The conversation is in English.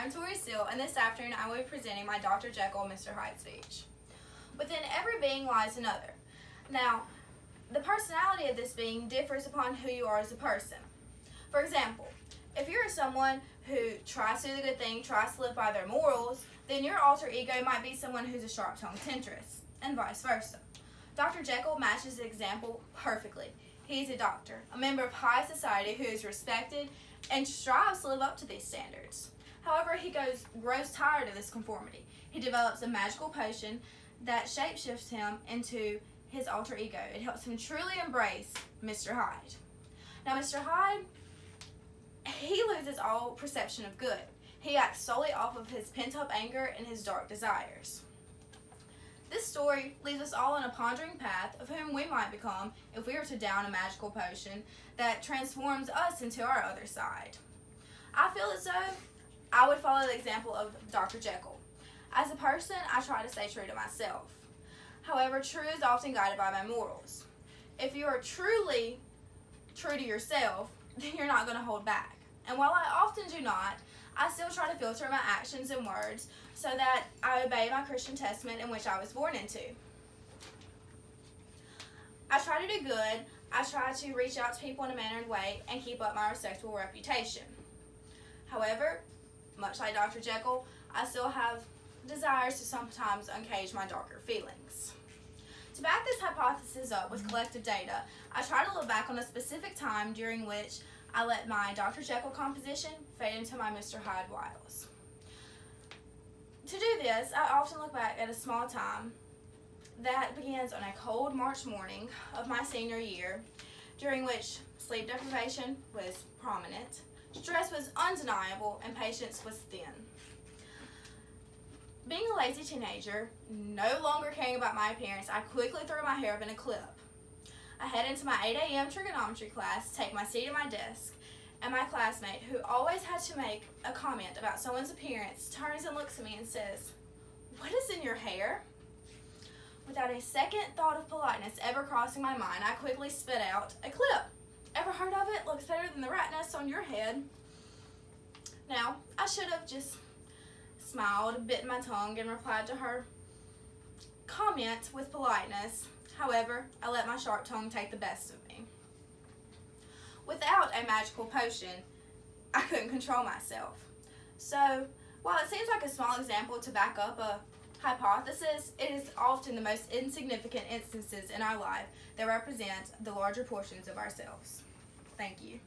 I'm Tori Steele, and this afternoon I will be presenting my Dr. Jekyll and Mr. Hyde speech. Within every being lies another. Now, the personality of this being differs upon who you are as a person. For example, if you're someone who tries to do the good thing, tries to live by their morals, then your alter ego might be someone who's a sharp-tongued temptress, and vice versa. Dr. Jekyll matches the example perfectly. He's a doctor, a member of high society who is respected and strives to live up to these standards. However, he grows tired of this conformity. He develops a magical potion that shapeshifts him into his alter ego. It helps him truly embrace Mr. Hyde. Now, Mr. Hyde, he loses all perception of good. He acts solely off of his pent-up anger and his dark desires. This story leaves us all on a pondering path of whom we might become if we were to down a magical potion that transforms us into our other side. I feel as though I would follow the example of Dr. Jekyll. As a person, I try to stay true to myself. However, true is often guided by my morals. If you are truly true to yourself, then you're not going to hold back. And while I often do not, I still try to filter my actions and words so that I obey my Christian testament in which I was born into. I try to do good, I try to reach out to people in a mannered way, and keep up my respectable reputation. However, much like Dr. Jekyll, I still have desires to sometimes uncage my darker feelings. To back this hypothesis up with collective data, I try to look back on a specific time during which I let my Dr. Jekyll composition fade into my Mr. Hyde wiles. To do this, I often look back at a small time that begins on a cold March morning of my senior year, during which sleep deprivation was prominent, stress was undeniable, and patience was thin. Being a lazy teenager, no longer caring about my appearance, I quickly threw my hair up in a clip. I head into my 8 a.m. trigonometry class, take my seat at my desk, and my classmate, who always had to make a comment about someone's appearance, turns and looks at me and says, "What is in your hair?" Without a second thought of politeness ever crossing my mind, I quickly spit out, "A clip. Ever heard of it? Looks better than the rat nest on your head." Now, I should have just smiled, bitten my tongue, and replied to her comment with politeness. However, I let my sharp tongue take the best of me. Without a magical potion, I couldn't control myself. So, while it seems like a small example to back up a hypothesis, it is often the most insignificant instances in our life that represent the larger portions of ourselves. Thank you.